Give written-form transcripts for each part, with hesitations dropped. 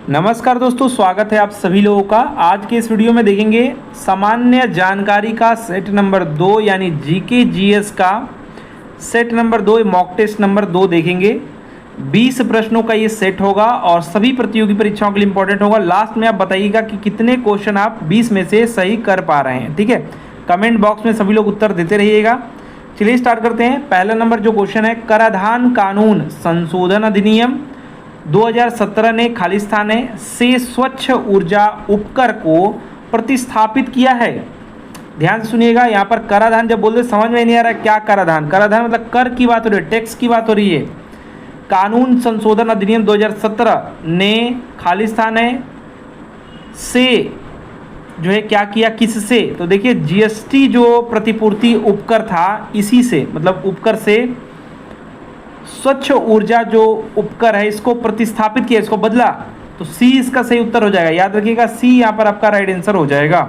नमस्कार दोस्तों, स्वागत है आप सभी लोगों का। आज के इस वीडियो में देखेंगे सामान्य जानकारी का सेट नंबर 2 यानी जीके जीएस का set number 2, mock test number 2 देखेंगे। 20 प्रश्नों का ये सेट होगा और सभी प्रतियोगी परीक्षाओं के लिए इंपॉर्टेंट होगा। लास्ट में आप बताइएगा कि कितने क्वेश्चन आप 20 में से सही कर पा रहे हैं, ठीक है। कमेंट बॉक्स में सभी लोग उत्तर देते रहिएगा। चलिए स्टार्ट करते हैं। पहला नंबर जो क्वेश्चन है, कराधान कानून संशोधन अधिनियम 2017 ने खालिस्तान से स्वच्छ ऊर्जा उपकर को प्रतिस्थापित किया है। ध्यान से सुनिएगा, यहाँ पर कराधान जब बोलते समझ में नहीं आ रहा है क्या कराधान। कराधान मतलब कर की बात हो रही है, टैक्स की बात हो रही है। कानून संशोधन अधिनियम 2017 ने खालिस्तान से जो है क्या किया, किससे? तो देखिए जीएसटी जो प्रतिपूर्ति उपकर था, इसी से मतलब उपकर से स्वच्छ ऊर्जा जो उपकर है इसको प्रतिस्थापित किया, इसको बदला। तो सी इसका सही उत्तर हो जाएगा। याद रखिएगा, सी यहाँ पर आपका राइट आंसर हो जाएगा।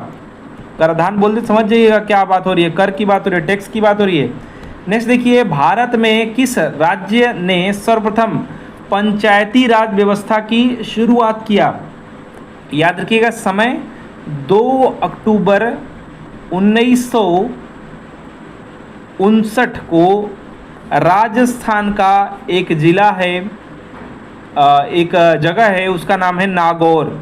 कराधान बोलते समझ जाइएगा क्या बात हो रही है, कर की बात हो रही है, टैक्स की बात हो रही है। नेक्स्ट देखिए, भारत में किस राज्य ने सर्वप्रथम पंचायती राज व्यवस्था की शुरुआत किया? याद रखिएगा, समय 2 अक्टूबर 1959 को राजस्थान का एक ज़िला है, एक जगह है, उसका नाम है नागौर।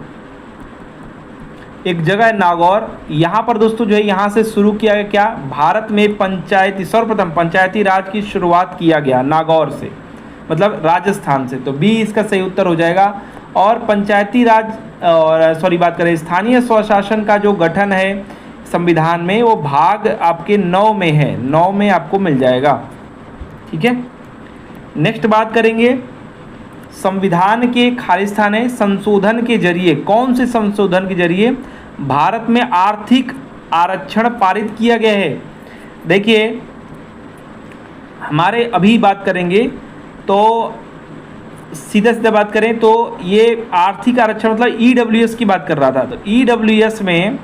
एक जगह है नागौर। यहाँ पर दोस्तों जो है यहाँ से शुरू किया गया क्या, भारत में सर्वप्रथम पंचायती राज की शुरुआत किया गया नागौर से, मतलब राजस्थान से। तो बी इसका सही उत्तर हो जाएगा। और पंचायती राज और बात करें स्थानीय स्वशासन का जो गठन है संविधान में, वो भाग आपके 9 में है, 9 में आपको मिल जाएगा, ठीक है। नेक्स्ट बात करेंगे, संविधान के खालिस्तान संशोधन के जरिए, कौन से संशोधन के जरिए भारत में आर्थिक आरक्षण पारित किया गया है? देखिए हमारे अभी बात करेंगे तो सीधा सीधा बात करें तो ये आर्थिक आरक्षण मतलब ईडब्ल्यूएस की बात कर रहा था। तो ईडब्ल्यूएस में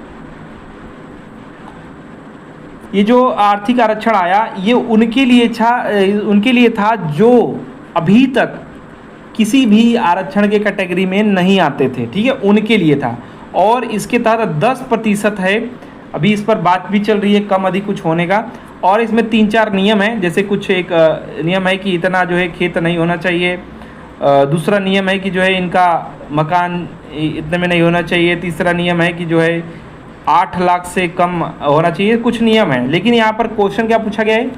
ये जो आर्थिक आरक्षण आया, ये उनके लिए था जो अभी तक किसी भी आरक्षण के कैटेगरी में नहीं आते थे, ठीक है, उनके लिए था। और इसके तहत 10% है। अभी इस पर बात भी चल रही है कम अधिक कुछ होने का। और इसमें 3-4 नियम हैं, जैसे कुछ एक नियम है कि इतना जो है खेत नहीं होना चाहिए। दूसरा नियम है कि जो है इनका मकान इतने में नहीं होना चाहिए। तीसरा नियम है कि जो है 8 लाख से कम होना चाहिए। कुछ नियम है, लेकिन यहाँ पर क्वेश्चन क्या पूछा गया है,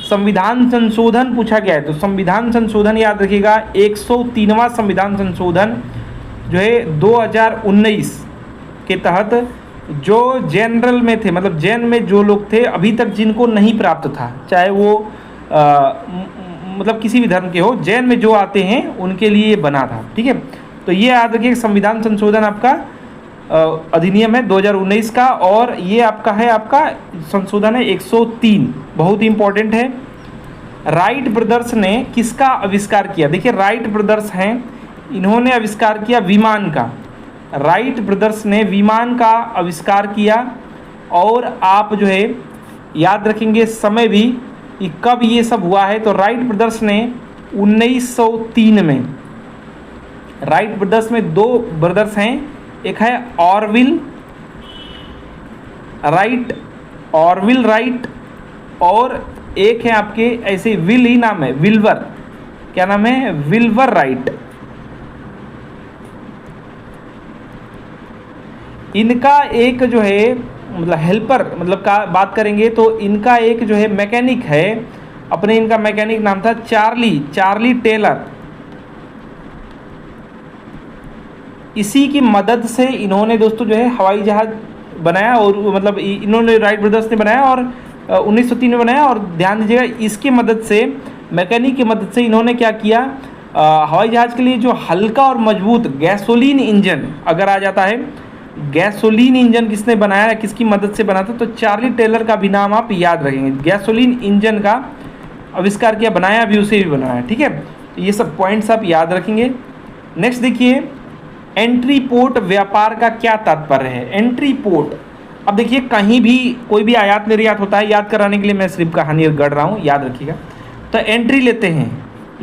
संविधान संशोधन पूछा गया है। तो संविधान संशोधन याद रखिएगा, 103वां संविधान संशोधन जो है 2019 के तहत जो जनरल में थे, मतलब जैन में जो लोग थे अभी तक जिनको नहीं प्राप्त था, चाहे वो मतलब किसी भी धर्म के हो, जैन में जो आते हैं उनके लिए बना था, ठीक है। तो ये याद रखिए, संविधान संशोधन आपका अधिनियम है 2019 का, और ये आपका है, आपका संशोधन है 103, बहुत ही इंपॉर्टेंट है। राइट ब्रदर्स ने किसका आविष्कार किया? देखिए राइट ब्रदर्स हैं, इन्होंने आविष्कार किया विमान का। राइट ब्रदर्स ने विमान का आविष्कार किया। और आप जो है याद रखेंगे समय भी कि कब ये सब हुआ है। तो राइट ब्रदर्स ने 1903 में, राइट ब्रदर्स में 2 ब्रदर्स हैं, एक है ऑरविल राइट, और एक है आपके ऐसे विल ही नाम है, विल्वर, क्या नाम है, विल्वर राइट। इनका एक जो है मतलब हेल्पर मतलब का बात करेंगे तो इनका एक जो है मैकेनिक है, अपने इनका मैकेनिक नाम था चार्ली टेलर। इसी की मदद से इन्होंने दोस्तों जो है हवाई जहाज़ बनाया, और मतलब इन्होंने राइट ब्रदर्स ने बनाया और 1903 में बनाया। और ध्यान दीजिएगा, इसकी मदद से, मैकेनिक की मदद से इन्होंने क्या किया, हवाई जहाज़ के लिए जो हल्का और मजबूत गैसोलीन इंजन अगर आ जाता है, गैसोलीन इंजन किसने बनाया है, किसकी मदद से बना था? तो चार्ली टेलर का भी नाम आप याद रखेंगे। गैसोलीन इंजन का आविष्कार किया, बनाया भी उसे भी बनाया, ठीक है। तो ये सब पॉइंट्स आप याद रखेंगे। नेक्स्ट देखिए, एंट्री पोर्ट व्यापार का क्या तात्पर्य है? एंट्री पोर्ट, अब देखिए कहीं भी कोई भी आयात निर्यात होता है, याद कराने के लिए मैं सिर्फ कहानी गढ़ रहा हूँ, याद रखिएगा। तो एंट्री लेते हैं,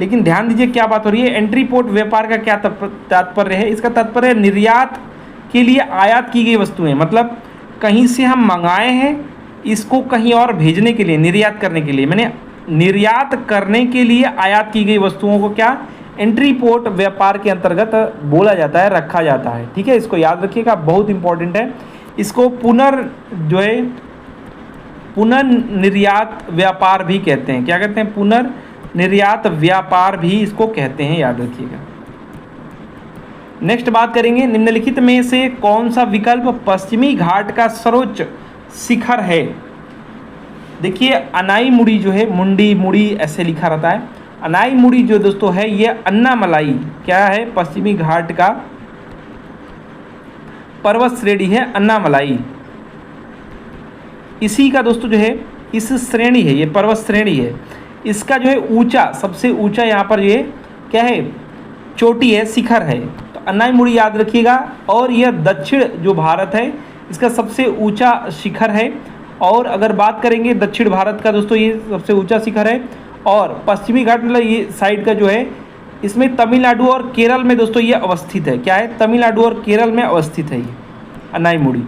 लेकिन ध्यान दीजिए क्या बात हो रही है, एंट्री पोर्ट व्यापार का क्या तात्पर्य है, इसका तात्पर्य है निर्यात के लिए आयात की गई वस्तुएं, मतलब कहीं से हम मंगाए हैं इसको कहीं और भेजने के लिए, निर्यात करने के लिए, मैंने निर्यात करने के लिए आयात की गई वस्तुओं को क्या एंट्री पोर्ट व्यापार के अंतर्गत बोला जाता है, रखा जाता है। ठीक है, इसको याद रखिएगा, बहुत इंपॉर्टेंट है। इसको पुनर्निर्यात व्यापार भी कहते हैं। क्या कहते हैं? पुनर्निर्यात व्यापार भी इसको कहते हैं, याद रखिएगा। नेक्स्ट बात करेंगे, निम्नलिखित में से कौन सा विकल्प पश्चिमी घाट का सर्वोच्च शिखर है? देखिए अनाईमुड़ी जो है, मुंडी मुड़ी ऐसे लिखा रहता है, अनाईमुड़ी जो दोस्तों है ये अन्नामलाई क्या है, पश्चिमी घाट का पर्वत श्रेणी है अन्नामलाई, इसी का दोस्तों जो है इस श्रेणी है, ये पर्वत श्रेणी है, इसका जो है ऊंचा, सबसे ऊंचा यहाँ पर ये क्या है, चोटी है, शिखर है, तो अनाईमुड़ी याद रखिएगा। और यह दक्षिण जो भारत है इसका सबसे ऊंचा शिखर है। और अगर बात करेंगे दक्षिण भारत का दोस्तों, ये सबसे ऊंचा शिखर है। और पश्चिमी घाट मतलब ये साइड का जो है, इसमें तमिलनाडु और केरल में दोस्तों ये अवस्थित है। क्या है? तमिलनाडु और केरल में अवस्थित है ये अनाईमुड़ी।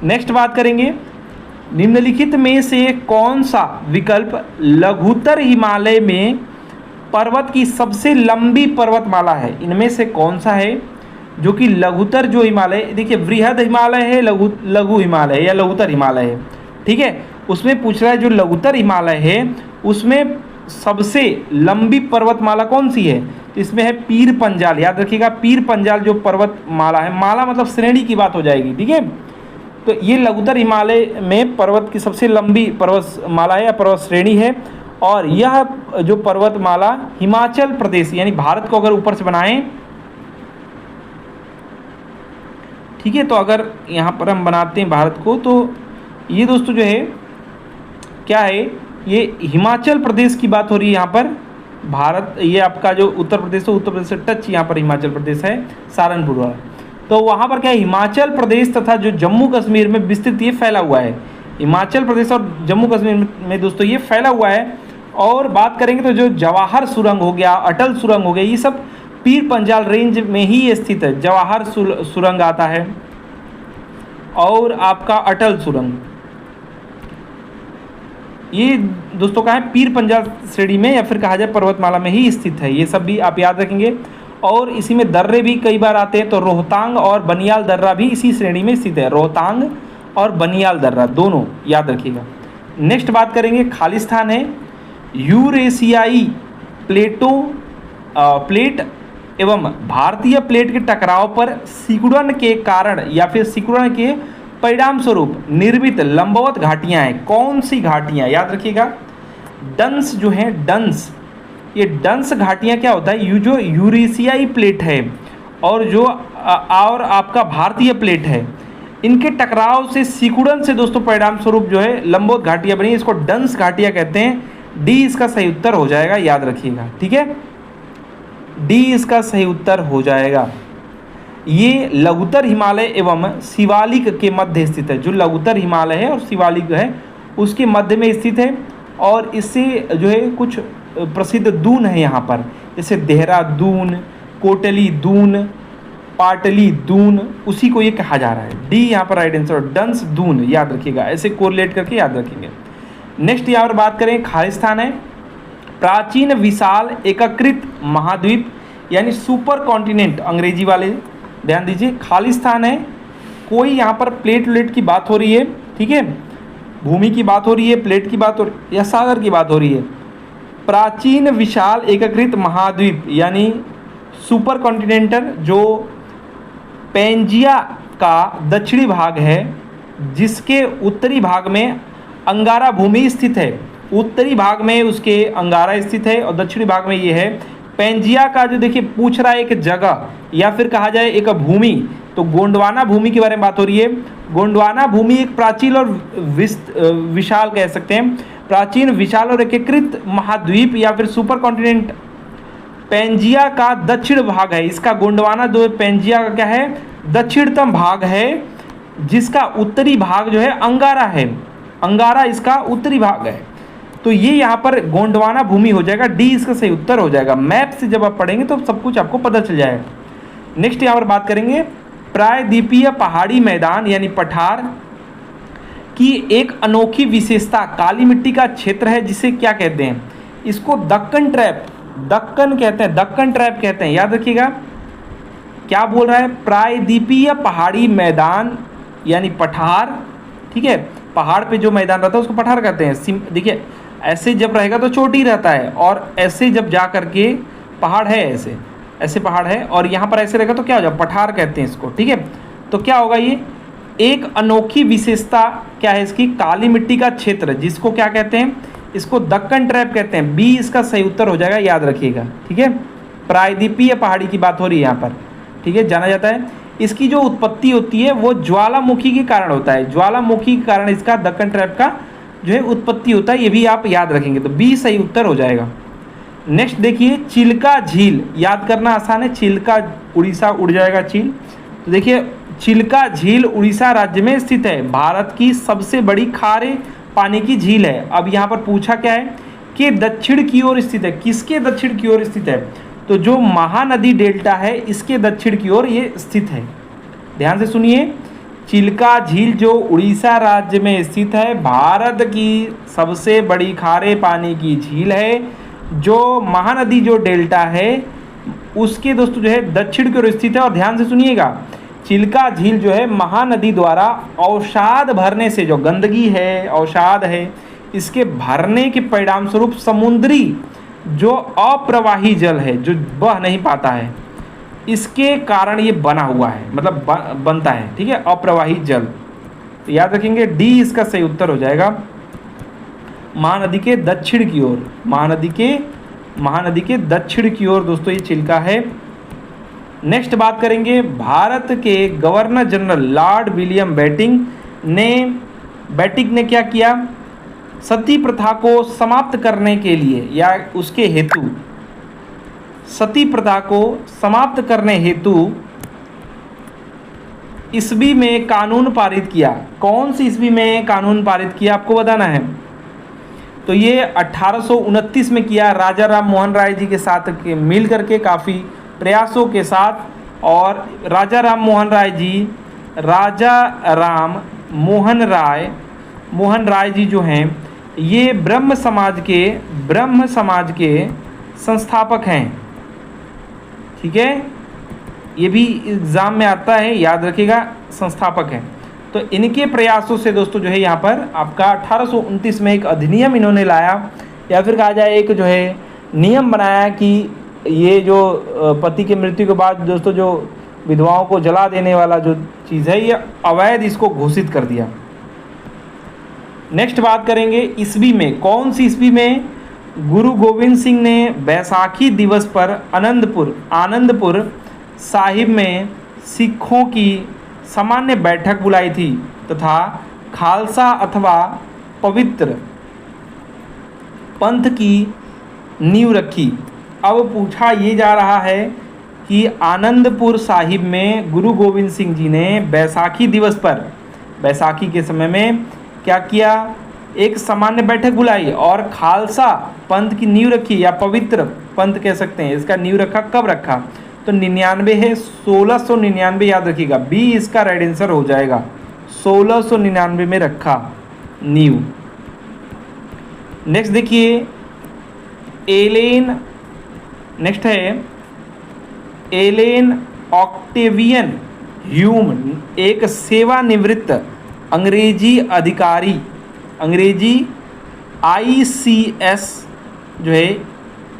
नेक्स्ट बात करेंगे, निम्नलिखित में से कौन सा विकल्प लघुत्तर हिमालय में पर्वत की सबसे लंबी पर्वतमाला है? इनमें से कौन सा है जो कि लघुत्तर जो हिमालय, देखिए वृहद हिमालय है, लघु हिमालय या लघुत्तर हिमालय है, ठीक है, उसमें पूछ रहा है जो लघुत्तर हिमालय है उसमें सबसे लंबी पर्वतमाला कौन सी है? तो इसमें है पीर पंजाल, याद रखिएगा, पीर पंजाल जो पर्वतमाला है, माला मतलब श्रेणी की बात हो जाएगी, ठीक है। तो ये लघुत्तर हिमालय में पर्वत की सबसे लंबी पर्वतमाला है या पर्वत श्रेणी है। और यह जो पर्वतमाला हिमाचल प्रदेश यानी भारत को अगर ऊपर से बनाएं, ठीक है, तो अगर यहाँ पर हम बनाते हैं भारत को, तो ये दोस्तों जो है क्या है, ये हिमाचल प्रदेश की बात हो रही है यहाँ पर। भारत, ये आपका जो उत्तर प्रदेश है, उत्तर प्रदेश से टच यहाँ पर हिमाचल प्रदेश है, सहारनपुर वाला। तो वहाँ पर क्या है, हिमाचल प्रदेश तथा जो जम्मू कश्मीर में विस्तृत ये फैला हुआ है, हिमाचल प्रदेश और जम्मू कश्मीर में दोस्तों ये फैला हुआ है। और बात करेंगे तो जो जवाहर सुरंग हो गया, अटल सुरंग हो गया, ये सब पीर पंजाल रेंज में ही स्थित है। जवाहर सुरंग आता है और आपका अटल सुरंग, ये दोस्तों का है पीर पंजाल श्रेणी में या फिर कहा जाए पर्वतमाला में ही स्थित है। ये सब भी आप याद रखेंगे। और इसी में दर्रे भी कई बार आते हैं, तो रोहतांग और बनियाल दर्रा भी इसी श्रेणी में स्थित है, रोहतांग और बनियाल दर्रा दोनों याद रखिएगा। नेक्स्ट बात करेंगे, खालिस्तान है यूरेशियाई प्लेट एवं भारतीय प्लेट के टकराव पर सिकुड़न के कारण या फिर सिकुड़न के परिणाम स्वरूप निर्मित लंबवत घाटियां हैं। कौन सी घाटियां? याद रखिएगा, डंस जो है, डंस, ये डंस घाटियां क्या होता है, जो यूरेशियाई प्लेट है और जो और आपका भारतीय प्लेट है, इनके टकराव से सिकुड़न से दोस्तों परिणाम स्वरूप जो है लंबवत घाटियां बनी, इसको डंस घाटियां कहते हैं। डी इसका सही उत्तर हो जाएगा, याद रखिएगा, ठीक है, डी इसका सही उत्तर हो जाएगा। ये लघुत्तर हिमालय एवं शिवालिक के मध्य स्थित है। जो लघुत्तर हिमालय है और शिवालिक है उसके मध्य में स्थित है। और इससे जो है कुछ प्रसिद्ध दून है यहाँ पर, जैसे देहरादून, कोटली दून, पाटली दून, उसी को ये कहा जा रहा है। डी यहाँ पर राइट आंसर, डंस दून, याद रखिएगा, ऐसे कोरिलेट करके याद रखेंगे। नेक्स्ट यहाँ पर बात करें, खालिस्तान है प्राचीन विशाल एकीकृत महाद्वीप यानी सुपर कॉन्टिनेंट, अंग्रेजी वाले ध्यान दीजिए। खालिस्तान है, कोई यहाँ पर प्लेट की बात हो रही है, ठीक है, भूमि की बात हो रही है, प्लेट की बात हो रही है या सागर की बात हो रही है। प्राचीन विशाल एकीकृत महाद्वीप यानी सुपर कॉन्टिनेंटल जो पेंजिया का दक्षिणी भाग है, जिसके उत्तरी भाग में अंगारा भूमि स्थित है। उत्तरी भाग में उसके अंगारा स्थित है और दक्षिणी भाग में ये है पेंजिया का, जो देखिए पूछ रहा है एक जगह या फिर कहा जाए एक भूमि, तो गोंडवाना भूमि के बारे में बात हो रही है। गोंडवाना भूमि एक प्राचीन और विशाल कह सकते हैं, प्राचीन विशाल और एकीकृत महाद्वीप या फिर सुपर कॉन्टिनेंट पेंजिया का दक्षिण भाग है। इसका गोंडवाना जो पेंजिया का क्या है, दक्षिणतम भाग है, जिसका उत्तरी भाग जो है अंगारा है, अंगारा इसका उत्तरी भाग है। तो ये यहाँ पर गोंडवाना भूमि हो जाएगा, डी इसका सही उत्तर हो जाएगा। मैप से जब आप पढ़ेंगे तो सब कुछ आपको पता चल जाएगा। नेक्स्ट यहाँ पर बात करेंगे प्रायद्वीपीय पहाड़ी मैदान यानी पठार की एक अनोखी विशेषता काली मिट्टी का क्षेत्र है, जिसे क्या कहते हैं? इसको दक्कन ट्रैप, दक्कन कहते हैं, दक्कन ट्रैप कहते हैं, याद रखिएगा। क्या बोल रहा है? प्रायद्वीपीय पहाड़ी मैदान यानी पठार, ठीक है। पहाड़ पे जो मैदान रहता है उसको पठार कहते हैं। देखिए ऐसे जब रहेगा तो चोटी रहता है, और ऐसे जब जा करके पहाड़ है, ऐसे ऐसे पहाड़ है, और यहाँ पर ऐसे रहेगा तो क्या हो जाएगा? पठार कहते हैं इसको, ठीक है। तो क्या होगा? ये एक अनोखी विशेषता क्या है इसकी? काली मिट्टी का क्षेत्र, जिसको क्या कहते हैं? इसको दक्कन ट्रैप कहते हैं। बी इसका सही उत्तर हो जाएगा, याद रखिएगा, ठीक है। प्रायद्वीपीय पहाड़ी की बात हो रही है यहाँ पर, ठीक है, जाना जाता है। इसकी जो उत्पत्ति होती है वो ज्वालामुखी के कारण होता है, ज्वालामुखी के कारण इसका दक्कन ट्रैप का जो है उत्पत्ति होता है, ये भी आप याद रखेंगे, तो बी सही उत्तर हो जाएगा। नेक्स्ट देखिए चिल्का झील, याद करना आसान है, चिल्का उड़ीसा उड़ जाएगा चील। तो देखिए चिल्का झील उड़ीसा राज्य में स्थित है, भारत की सबसे बड़ी खारे पानी की झील है। अब यहाँ पर पूछा क्या है कि दक्षिण की ओर स्थित है, किसके दक्षिण की ओर स्थित है? तो जो महानदी डेल्टा है इसके दक्षिण की ओर ये स्थित है। ध्यान से सुनिए, चिल्का झील जो उड़ीसा राज्य में स्थित है, भारत की सबसे बड़ी खारे पानी की झील है, जो महानदी जो डेल्टा है उसके दोस्तों जो है दक्षिण की ओर स्थित है। और ध्यान से सुनिएगा, चिल्का झील जो है महानदी द्वारा अवसाद भरने से, जो गंदगी है, अवसाद है, इसके भरने के परिणाम स्वरूप समुद्री जो अप्रवाही जल है, जो बह नहीं पाता है, इसके कारण ये बना हुआ है, मतलब बनता है, ठीक है, अप्रवाही जल। तो याद रखेंगे डी इसका सही उत्तर हो जाएगा, महानदी के दक्षिण की ओर, महानदी के दक्षिण की ओर दोस्तों ये चिल्का है। नेक्स्ट बात करेंगे, भारत के गवर्नर जनरल लॉर्ड विलियम बेटिंक ने क्या किया? सती प्रथा को समाप्त करने के लिए या उसके हेतु, सती प्रथा को समाप्त करने हेतु ईस्वी में कानून पारित किया। कौन सी ईस्वी में कानून पारित किया आपको बताना है। तो ये 1829 में किया, राजा राम मोहन राय जी के साथ मिल करके, काफ़ी प्रयासों के साथ। और राजा राम मोहन राय जी जो हैं ये ब्रह्म समाज के संस्थापक हैं, ठीक है, ये भी एग्ज़ाम में आता है, याद रखिएगा, संस्थापक हैं। तो इनके प्रयासों से दोस्तों जो है यहाँ पर आपका 1829 में एक अधिनियम इन्होंने लाया, या फिर कहा जाए एक जो है नियम बनाया कि ये जो पति की मृत्यु के बाद दोस्तों जो विधवाओं को जला देने वाला जो चीज़ है ये अवैध, इसको घोषित कर दिया। नेक्स्ट बात करेंगे ईस्वी में, कौन सी ईस्वी में गुरु गोविंद सिंह ने बैसाखी दिवस पर आनंदपुर साहिब में सिखों की सामान्य बैठक बुलाई थी तथा खालसा अथवा पवित्र पंथ की नींव रखी। अब पूछा ये जा रहा है कि आनंदपुर साहिब में गुरु गोविंद सिंह जी ने बैसाखी दिवस पर, बैसाखी के समय में क्या किया? एक सामान्य बैठक बुलाई और खालसा पंथ की नींव रखी, या पवित्र पंथ कह सकते हैं, इसका नींव रखा। कब रखा? तो 99 है, 1699, याद रखिएगा, बी इसका राइट आंसर हो जाएगा, 1699 में रखा नींव। नेक्स्ट देखिए नेक्स्ट है एलेन ऑक्टेवियन ह्यूम, एक सेवानिवृत्त अंग्रेजी अधिकारी, अंग्रेजी ICS जो है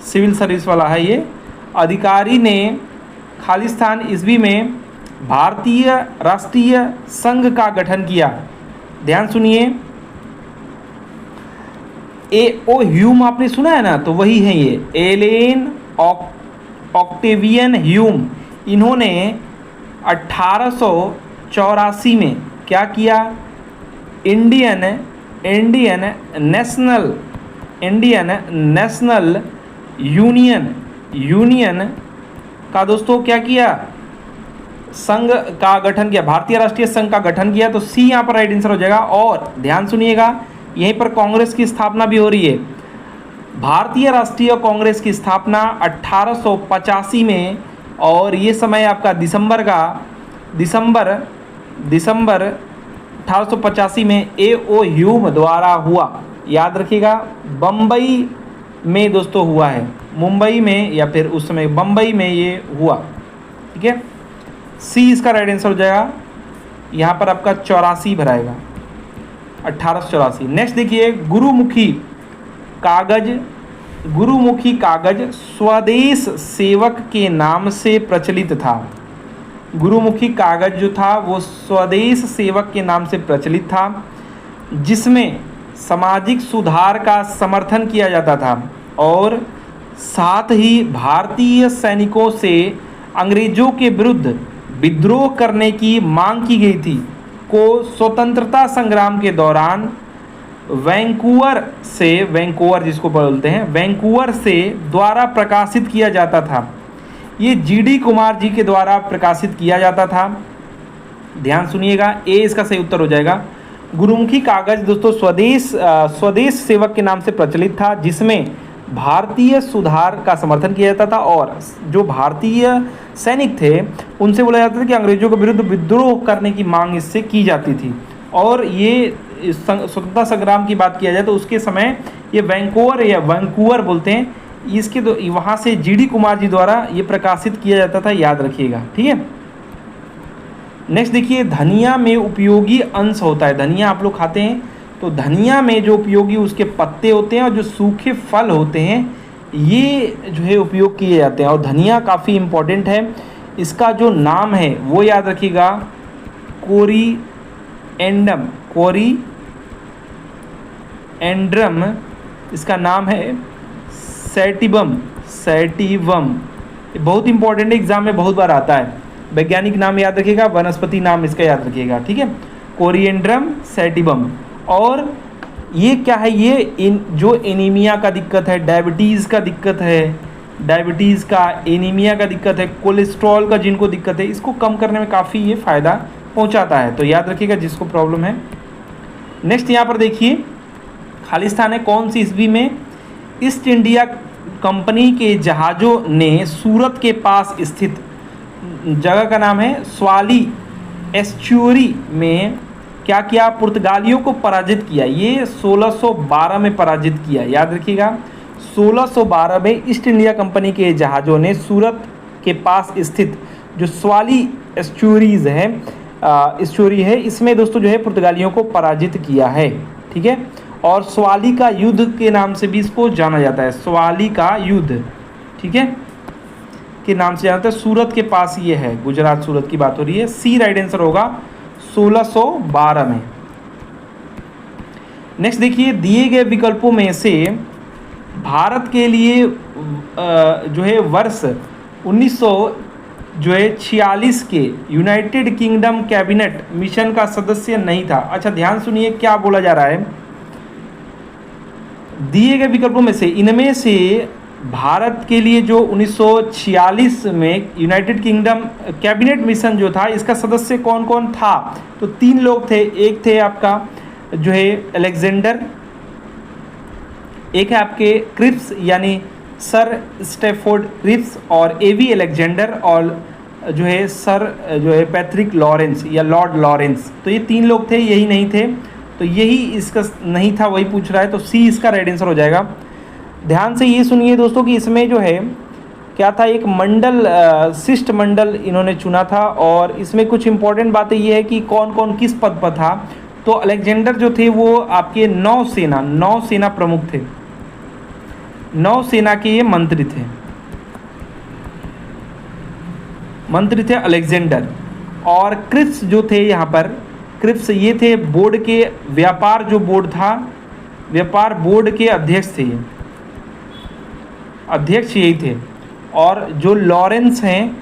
सिविल सर्विस वाला है ये अधिकारी ने खालिस्तान ईस्वी में भारतीय राष्ट्रीय संघ का गठन किया। ध्यान सुनिए, ह्यूम आपने सुना है ना, तो वही है ये एलेन ऑक्टेवियन ह्यूम। इन्होंने 1884 में क्या किया? इंडियन नेशनल यूनियन का दोस्तों क्या किया? संघ का गठन किया, भारतीय राष्ट्रीय संघ का गठन किया। तो सी यहाँ पर राइट आंसर हो जाएगा। और ध्यान सुनिएगा, यहीं पर कांग्रेस की स्थापना भी हो रही है। भारतीय राष्ट्रीय कांग्रेस की स्थापना 1885 में, और ये समय आपका दिसंबर 1885 में A.O. ह्यूम द्वारा हुआ। याद रखिएगा, बम्बई में दोस्तों हुआ है, मुंबई में या फिर उस समय बम्बई में ये हुआ। ठीक है, सी इसका राइट आंसर हो जाएगा। यहाँ पर आपका 84 भराएगा, 1884। नेक्स्ट देखिए, गुरुमुखी कागज स्वदेश सेवक के नाम से प्रचलित था। गुरुमुखी कागज जो था वो स्वदेश सेवक के नाम से प्रचलित था, जिसमें सामाजिक सुधार का समर्थन किया जाता था और साथ ही भारतीय सैनिकों से अंग्रेजों के विरुद्ध विद्रोह करने की मांग की गई थी, को स्वतंत्रता संग्राम के दौरान वैंकूवर जिसको बोलते हैं, वैंकूवर से द्वारा प्रकाशित किया जाता था। ये जीडी कुमार जी के द्वारा प्रकाशित किया जाता था। ध्यान सुनिएगा, ए इसका सही उत्तर हो जाएगा। गुरुमुखी कागज दोस्तों स्वदेश सेवक के नाम से प्रचलित था, जिसमें भारतीय सुधार का समर्थन किया जाता था और जो भारतीय सैनिक थे उनसे बोला जाता था कि अंग्रेजों के विरुद्ध विद्रोह करने की मांग इससे की जाती थी। और ये स्वतंत्रता संग्राम की बात किया जाए तो उसके समय ये वैंकूवर बोलते हैं, इसके वहाँ से जीडी कुमार जी द्वारा ये प्रकाशित किया जाता था। याद रखिएगा, ठीक है। नेक्स्ट देखिए, धनिया में उपयोगी अंश होता है। धनिया आप लोग खाते हैं, तो धनिया में जो उपयोगी उसके पत्ते होते हैं और जो सूखे फल होते हैं ये जो है उपयोग किए जाते हैं। और धनिया काफ़ी इम्पोर्टेंट है। इसका जो नाम है वो याद रखिएगा, कोरिएंड्रम, इसका नाम है सैटिवम। बहुत इंपॉर्टेंट है, एग्जाम में बहुत बार आता है। वैज्ञानिक नाम याद रखिएगा, वनस्पति नाम इसका याद रखिएगा, ठीक है, कोरिएंड्रम सैटिवम। और ये क्या है, ये जो एनीमिया का दिक्कत है, डायबिटीज़ का दिक्कत है, एनीमिया का दिक्कत है, कोलेस्ट्रॉल का जिनको दिक्कत है, इसको कम करने में काफ़ी ये फ़ायदा पहुंचाता है। तो याद रखिएगा जिसको प्रॉब्लम है। नेक्स्ट यहाँ पर देखिए, खालिस्तान है कौन सी ईस्वी में? ईस्ट इंडिया कंपनी के जहाज़ों ने सूरत के पास स्थित जगह का नाम है स्वाली एस्चुरी में क्या किया? पुर्तगालियों को पराजित किया। ये 1612 में पराजित किया। याद रखिएगा, 1612 में ईस्ट इंडिया कंपनी के जहाज़ों ने सूरत के पास स्थित जो स्वाली एस्चुरी है इसमें दोस्तों जो है पुर्तगालियों को पराजित किया है, ठीक है। और स्वाली का युद्ध के नाम से भी इसको जाना जाता है, स्वाली का युद्ध, ठीक है, के नाम से जाना जाता है। सूरत के पास ये है, गुजरात सूरत की बात हो रही है। सी राइट आंसर होगा 1612 में। नेक्स्ट देखिए, दिए गए विकल्पों में से भारत के लिए जो है वर्ष 1946 के यूनाइटेड किंगडम कैबिनेट मिशन का सदस्य नहीं था। अच्छा ध्यान सुनिए क्या बोला जा रहा है, दिए गए विकल्पों में से इनमें से भारत के लिए जो 1946 में यूनाइटेड किंगडम कैबिनेट मिशन जो था इसका सदस्य कौन कौन था? तो 3 लोग थे। एक थे आपका जो है अलेक्जेंडर, एक है आपके क्रिप्स यानी सर स्टेफोर्ड क्रिप्स, और एवी अलेक्जेंडर, और जो है सर जो है पैट्रिक लॉरेंस या लॉर्ड लॉरेंस। तो ये 3 लोग थे, यही नहीं थे, तो यही इसका नहीं था, वही पूछ रहा है। तो सी इसका राइट आंसर हो जाएगा। ध्यान से ये सुनिए दोस्तों कि इसमें जो है क्या था, एक मंडल शिष्ट मंडल इन्होंने चुना था, और इसमें कुछ इंपॉर्टेंट बातें ये है कि कौन कौन किस पद पर था। तो अलेक्जेंडर जो थे वो आपके नौसेना प्रमुख थे, नौसेना के ये मंत्री थे अलेक्जेंडर। और क्रिप्स जो थे यहाँ पर, क्रिप्स ये थे बोर्ड के व्यापार जो बोर्ड था, व्यापार बोर्ड के अध्यक्ष थे, अध्यक्ष यही थे। और जो लॉरेंस हैं,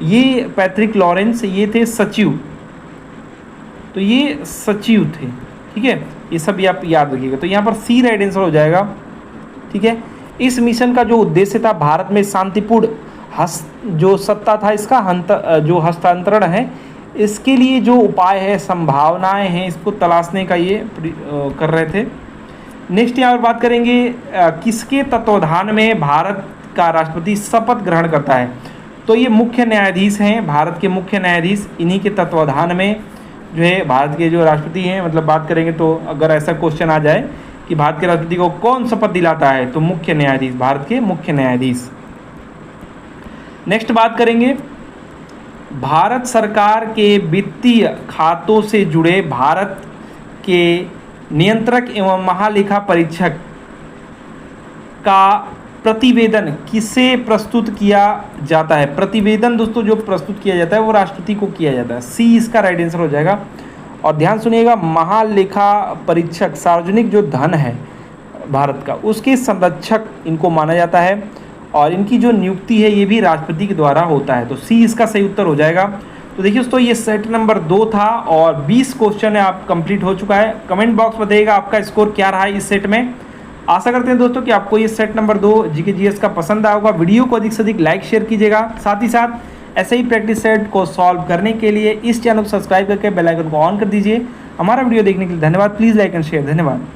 ये पैट्रिक लॉरेंस, ये थे सचिव, तो ये सचिव थे, ठीक है। ये सब आप याद रखिएगा। तो यहाँ पर सी राइट आंसर हो जाएगा, ठीक है। इस मिशन का जो उद्देश्य था भारत में शांतिपूर्ण जो सत्ता था इसका जो हस्तांतरण है, इसके लिए जो उपाय है, संभावनाएं हैं, इसको तलाशने का ये कर रहे थे। नेक्स्ट यहाँ पर बात करेंगे किसके तत्वाधान में भारत का राष्ट्रपति शपथ ग्रहण करता है। तो ये मुख्य न्यायाधीश हैं, भारत के मुख्य न्यायाधीश, इन्हीं के तत्वाधान में जो है भारत के जो राष्ट्रपति हैं, मतलब बात करेंगे तो अगर ऐसा क्वेश्चन आ जाए कि भारत के राष्ट्रपति को कौन शपथ दिलाता है, तो मुख्य न्यायाधीश, भारत के मुख्य न्यायाधीश। नेक्स्ट बात करेंगे भारत सरकार के वित्तीय खातों से जुड़े भारत के नियंत्रक एवं महालेखा परीक्षक का प्रतिवेदन किसे प्रस्तुत किया जाता है। प्रतिवेदन दोस्तों जो प्रस्तुत किया जाता है वो राष्ट्रपति को किया जाता है। सी इसका राइट आंसर हो जाएगा। और ध्यान सुनिएगा, महालेखा परीक्षक सार्वजनिक जो धन है भारत का, उसके संरक्षक इनको माना जाता है और इनकी जो नियुक्ति है ये भी राष्ट्रपति के द्वारा होता है। तो सी इसका सही उत्तर हो जाएगा। तो देखिए दोस्तों, ये सेट नंबर 2 था और 20 क्वेश्चन है आप कंप्लीट हो चुका है। कमेंट बॉक्स बताइएगा आपका स्कोर क्या रहा है इस सेट में। आशा करते हैं दोस्तों कि आपको ये सेट नंबर 2 जीके जीएस का पसंद आया होगा। वीडियो को अधिक से अधिक लाइक शेयर कीजिएगा। साथ ही साथ ऐसे ही प्रैक्टिस सेट को सॉल्व करने के लिए इस चैनल को सब्सक्राइब करके बेल आइकन को ऑन कर दीजिए। हमारा वीडियो देखने के लिए धन्यवाद। Please like and share. धन्यवाद।